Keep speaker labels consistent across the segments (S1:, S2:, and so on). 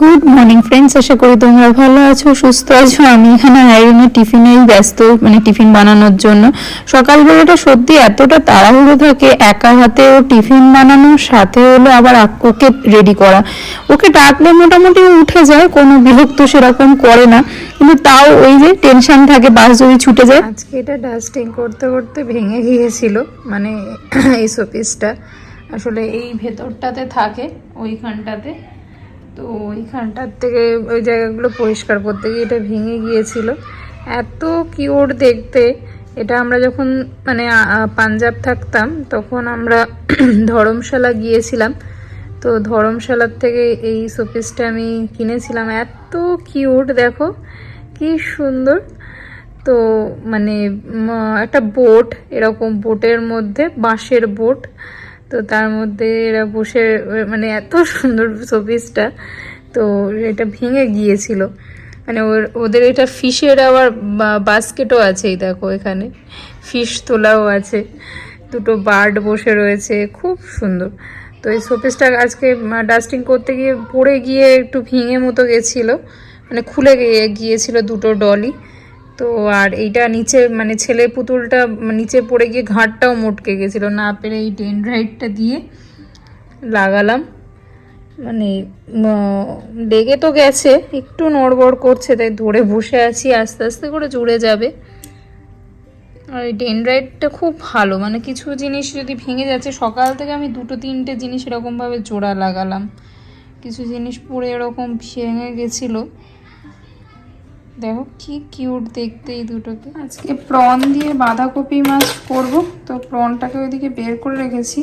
S1: Good morning friends, আশা করি তোমরা ভালো আছো, সুস্থ আছো। আমি এখানে আয়রনের টিফিনেই ব্যস্ত, মানে টিফিন বানানোর জন্য। সকালবেলাটা সত্যি এতটা তাড়াহুড়ো থাকে, একা হাতেও টিফিন বানানোর সাথে হলো আবার ওকে রেডি করা। ওকে ডাকলে মোটামুটি উঠে যায়, কোনো বিরক্ত সেরকম করে না, কিন্তু তাও ওই যে টেনশন থাকে বাস যদি ছুটে যায়। আজকে এটা ডাস্টিং করতে করতে ভেঙে গিয়েছিল, মানে এই শোপিসটা আসলে এই ভেতরটাতে থাকে, ওইখানটাতে। তো ওইখানটার থেকে ওই জায়গাগুলো পরিষ্কার করতে গিয়ে এটা ভেঙে গিয়েছিল। এত কিউট দেখতে। এটা আমরা যখন মানে পাঞ্জাব থাকতাম তখন আমরা ধর্মশালা গিয়েছিলাম, তো ধর্মশালার থেকে এই শোপিসটা আমি কিনেছিলাম। এত কিউট, দেখো কি সুন্দর। তো মানে একটা বোট, এরকম বোটের মধ্যে বাঁশের বোট, তো তার মধ্যে এরা বসে, মানে এত সুন্দর শোপিসটা। তো এটা ভেঙে গিয়েছিল, মানে ওদের এটা ফিশের আবার বাস্কেটও আছে, এই দেখো এখানে ফিশ তোলাও আছে, দুটো বার্ড বসে রয়েছে, খুব সুন্দর। তো এই শোপিসটা আজকে ডাস্টিং করতে গিয়ে পড়ে গিয়ে একটু ভেঙে মতো গেছিলো, মানে খুলে গিয়েছিল দুটো ডলি। তো আর এইটা নিচে, মানে ছেলে পুতুলটা নিচে পড়ে গিয়ে ঘাটটাও মটকে গেছিল, না পেরে এই ডেনড্রাইটটা দিয়ে লাগালাম। মানে লেগে তো গেছে, একটু নড়বড় করছে, তাই ধরে বসে আছি, আস্তে আস্তে করে জুড়ে যাবে। আর এই ডেনড্রাইটটা খুব ভালো, মানে কিছু জিনিস যদি ভেঙে যাচ্ছে, সকাল থেকে আমি দুটো তিনটে জিনিস এরকমভাবে জোড়া লাগালাম, কিছু জিনিস পরে এরকম ভেঙে গেছিলো। দেখো কি কিউট দেখতে এই দুটোকে। আজকে প্রন দিয়ে বাঁধাকপি মাছ করব, তো প্রনটাকে ওইদিকে বের করে রেখেছি।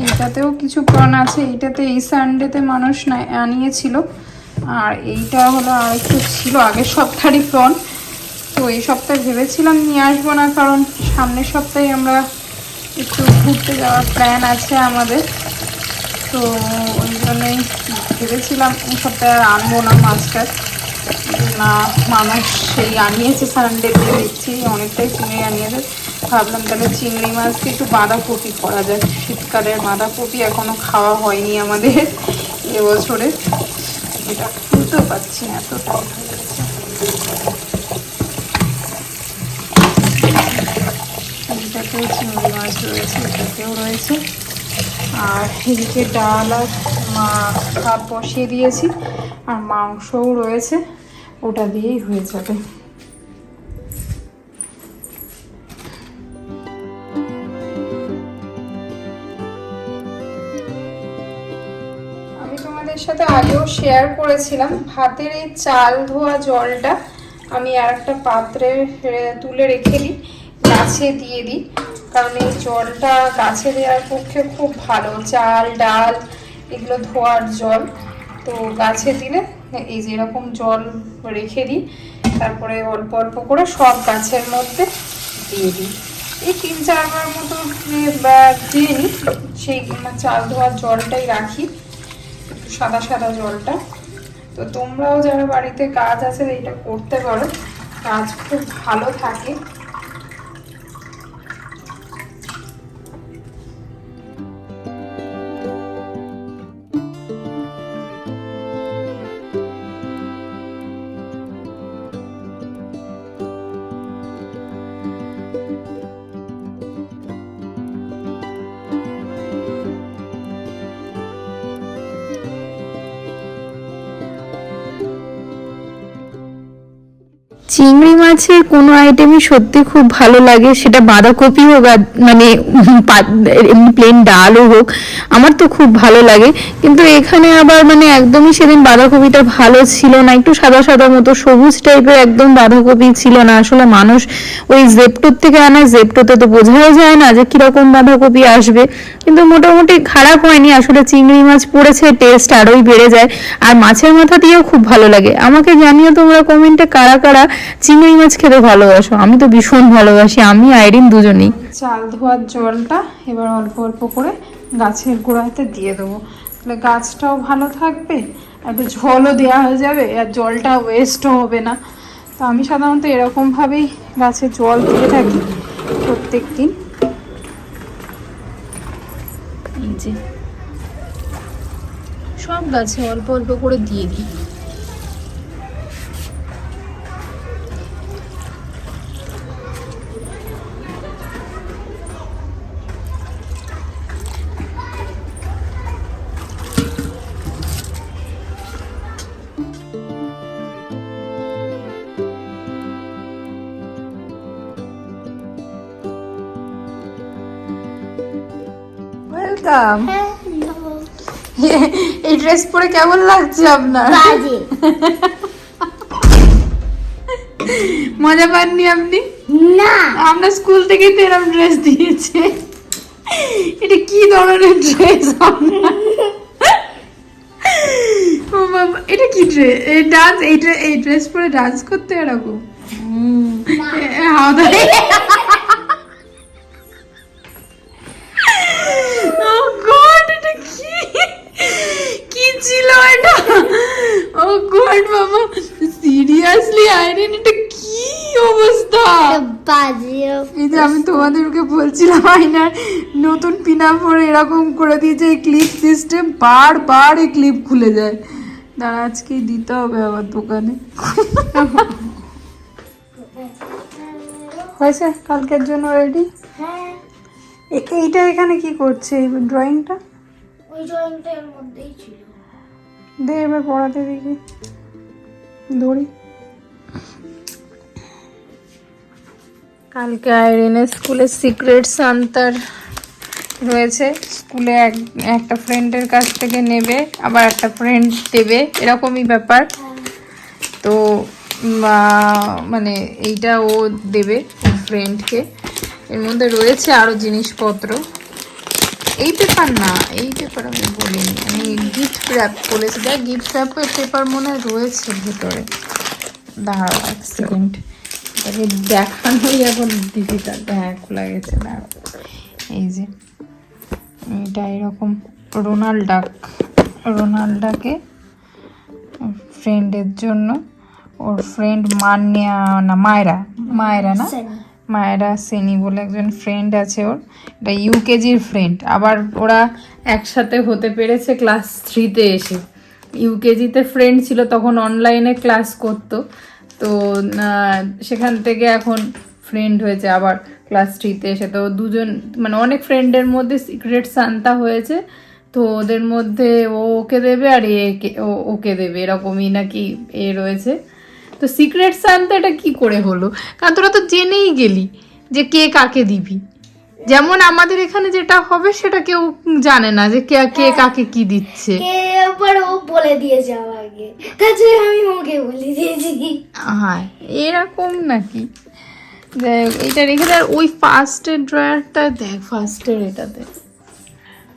S1: এইটাতেও কিছু প্রন আছে, এইটাতে এই সানডেতে মানুষ আনিয়েছিল, আর এইটা হলো আর একটু ছিল আগের সপ্তাহেরই প্রন। তো এই সপ্তাহে ভেবেছিলাম নিয়ে আসবো না, কারণ সামনের সপ্তাহে আমরা একটু ঘুরতে যাওয়ার প্ল্যান আছে আমাদের। তো ওই জন্যই ভেবেছিলাম এই সপ্তাহে আর আনবো না মাছটা, না মানুষ সেই আনিয়েছে সানডেতে, দেখছি অনেকটাই চিংড়ি আনিয়েছে। ভাবলাম তাহলে চিংড়ি মাছকে একটু বাঁধাকপি করা যায়, শীতকালের বাঁধাকপি এখনো খাওয়া হয়নি আমাদের এবছরে। এটা খুলতেও পাচ্ছি না, এত টাইট হয়ে গেছে। এটাতেও চিংড়ি মাছ রয়েছে, এটাতেও রয়েছে। আর এদিকে ডাল আর ভাত বসিয়ে দিয়েছি, আর মাংসও রয়েছে, ওটা দিয়েই হয়ে যাবে। আমি তোমাদের সাথে আগেও শেয়ার করেছিলাম, ভাতের এই চাল ধোয়া জলটা আমি আর একটা পাত্রে তুলে রেখে দিই, গাছে দিয়ে দিই, কারণ এই জলটা গাছে দেওয়ার পক্ষে খুব ভালো। চাল ডাল এগুলো ধোয়ার জল, তো গাছে দিলে এই যে এরকম জল রেখে দিই, তারপরে অল্প অল্প করে সব গাছের মধ্যে দিয়ে দিই। এই 3-4 বার মতো দিয়ে নিই, সেই চাল ধোয়ার জলটাই রাখি, একটু সাদা সাদা জলটা। তো তোমরাও যারা বাড়িতে গাছ আছে এইটা করতে পারো, গাছ খুব ভালো থাকে। চিংড়ি মাছের কোনো আইটেমই সত্যি খুব ভালো লাগে, সেটা বাঁধাকপি হোক আর মানে এমনি প্লেন ডালও হোক, আমার তো খুব ভালো লাগে। কিন্তু এখানে আবার মানে একদমই সেদিন বাঁধাকপিটা ভালো ছিল না, একটু সাদা সাদা মতো সবুজ টাইপের একদম বাঁধাকপি ছিল না। আসলে মানুষ ওই জেপ্টোর থেকে আনায়, জেপ্টোতে তো বোঝাও যায় না যে কিরকম বাঁধাকপি আসবে, কিন্তু মোটামুটি খারাপ হয়নি। আসলে চিংড়ি মাছ পড়েছে, টেস্ট আরোই বেড়ে যায়। আর মাছের মাথা দিয়েও খুব ভালো লাগে। আমাকে জানিও তোমরা কমেন্টে কারা কারা চিংড়ি মাছ খেতে ভালোবাসো। আমি তো ভীষণ ভালোবাসি, আমি আইরিন দুজনেই। চাল ধোয়ার জলটা এবার অল্প অল্প করে গাছের গোড়াতে দিয়ে দেবো, তাহলে গাছটাও ভালো থাকবে, একটু জলও দেওয়া হয়ে যাবে, আর জলটা ওয়েস্টও হবে না। তো আমি সাধারণত এরকমভাবেই গাছে জল দিয়ে থাকি প্রত্যেক দিন। এই যে সব গাছে অল্প অল্প করে দিয়ে দিই। ওয়েলকাম। এই ড্রেস পরে কেমন লাগছে আপনার? মজা পাননি আপনি?
S2: না,
S1: আমরা স্কুল থেকে তো এরকম ড্রেস দিয়েছে। এটা কি ধরনের ড্রেস? ও বাবা, এটা কি ড্রেস? এই ডান্স, এই ড্রেস পরে ডান্স করতে এরকম? Oh God, এটা কি ছিল এটা? Oh God, বাবা, সিরিয়াসলি আইরিন, এটা কি অবস্থা? এই যে আমি তোমাদেরকে বলছিলাম আয়নার নতুন পিনা পরে এরকম করে দিয়েছে ক্লিপ সিস্টেম, বারবার এই ক্লিপ খুলে যায়। দাঁড়া, আজকেই দিতে হবে আবার দোকানে। হয়েছে কালকের জন্য রেডি?
S2: হ্যাঁ।
S1: এইটা এখানে কি করছে এই ড্রয়িংটা?
S2: ওই ড্রয়িংটা এর মধ্যেই ছিল।
S1: দে এবার পড়াতে দেখি, ধরি। কালকে আইরিনের স্কুলে সিক্রেট সান্তার রয়েছে। স্কুলে একটা ফ্রেন্ডের কাছ থেকে নেবে, আবার একটা ফ্রেন্ড দেবে, এরকমই ব্যাপার। তো মানে এইটা ও দেবে ফ্রেন্ডকে। এর মধ্যে রয়েছে আরও জিনিসপত্র। এই পেপার না, এই পেপার আমি বলিনি, আমি গিফট র্যাপ বলেছি। দেখ গিফট র্যাপের পেপার মনে হয় রয়েছে ভেতরে। দাঁড়াও এক সেকেন্ড, তাকে দেখানোই এখন ডিফিকাল্ট। হ্যাঁ, খোলা গেছে। দাঁড়াও, এই যে এটা এরকম রোনাল্ডাকে ফ্রেন্ডের জন্য, ওর ফ্রেন্ড মায়েরা সেনি বলে একজন ফ্রেন্ড আছে ওর। এটা ইউকেজির ফ্রেন্ড। আবার ওরা একসাথে হতে পেরেছে ক্লাস 3-তে এসে। ইউকেজিতে ফ্রেন্ড ছিল, তখন অনলাইনে ক্লাস করতো, তো সেখান থেকে এখন ফ্রেন্ড হয়েছে আবার ক্লাস 3-তে এসে। তো দুজন মানে অনেক ফ্রেন্ডের মধ্যে সিক্রেট সান্তা হয়েছে, তো ওদের মধ্যে ও ওকে দেবে আর ওকে দেবে, এরকমই নাকি রয়েছে। তো সিক্রেট সান্তাটা কি করে হলো? কারণ তোরা তো জেনেই গেলি যে কে কাকে দিবি। যেমন আমাদের এখানে যেটা হবে সেটা কেউ জানে না যে কে কাকে কি দিচ্ছে।
S2: ও বলে দিয়েছে আমাকে, তাছাড়া আমি ওকে বলে দিয়েছি।
S1: হ্যাঁ, এরকম নাকি? এইটা রেখে দেয়। ওই ফার্স্টের ড্রয়ারটা দেখ, ফার্স্টের এটাতে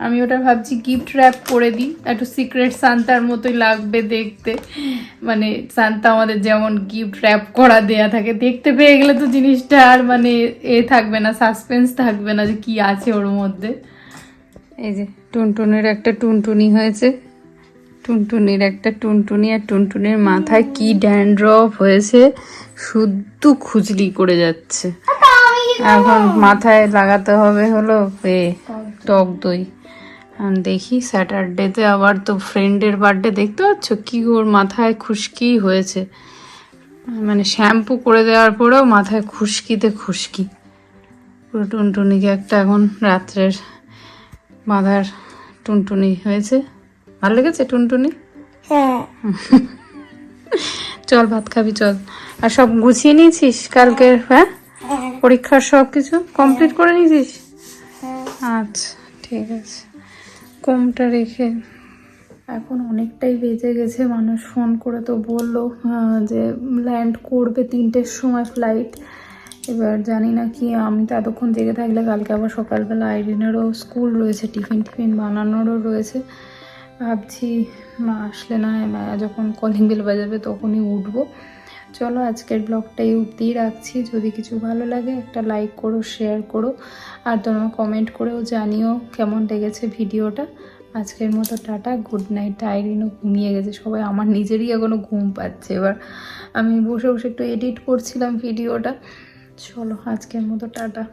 S1: আমি ওটা ভাবছি গিফট র্যাপ করে দিই, একটু সিক্রেট সান্তার মতোই লাগবে দেখতে। মানে সান্তা আমাদের যেমন গিফট র্যাপ করা দেয়া থাকে, দেখতে পেয়ে গেলে তো জিনিসটা আর মানে থাকবে না, সাসপেন্স থাকবে না যে কি আছে ওর মধ্যে। এই যে টুনটুনির একটা টুনটুনি হয়েছে, টুনটুনির একটা টুনটুনি, আর টুনটুনির মাথায় কি ড্যান্ড্রফ হয়েছে, শুদ্ধ খুজলি করে যাচ্ছে। এখন মাথায় লাগাতে হবে হলো টক দই। দেখি স্যাটারডেতে আবার তো ফ্রেন্ডের বার্থডে, দেখতে পাচ্ছ কি ওর মাথায় খুশকি হয়েছে, মানে শ্যাম্পু করে দেওয়ার পরেও মাথায় খুশকিতে খুশকি পুরো। টুনটুনিকে একটা এখন রাত্রের বাঁধার টুনটুনি হয়েছে। ভালো লেগেছে টুনটুনি?
S2: হ্যাঁ।
S1: চল ভাত খাবি চল। আর সব গুছিয়ে নিয়েছিস কালকের? হ্যাঁ, পরীক্ষার সব কিছু কমপ্লিট করে নিয়েছিস? আচ্ছা ঠিক আছে। কমটা রেখে এখন অনেকটাই বেজে গেছে। মানুষ ফোন করে তো বললো যে ল্যান্ড করবে 3টের সময় ফ্লাইট। এবার জানি না কি, আমি তো এতক্ষণ জেগে থাকলে কালকে আবার সকালবেলা আইরিনেরও স্কুল রয়েছে, টিফিন বানানোরও রয়েছে। ভাবছি মা আসলে না, মায়া যখন কলিং বেল বাজাবে তখনই উঠবো। চলো আজকের ব্লগটা এই অবধিই রাখছি। যদি কিছু ভালো লাগে একটা লাইক করো, শেয়ার করো, আর তোমরা কমেন্ট করেও জানিও কেমন লেগেছে ভিডিওটা। আজকের মতো টাটা, গুড নাইট। আইরিনও ঘুমিয়ে গেছে, সবাই, আমার নিজেরই এখনও ঘুম পাচ্ছে। এবার আমি বসে বসে একটু এডিট করছিলাম ভিডিওটা। চলো আজকের মতো টাটা।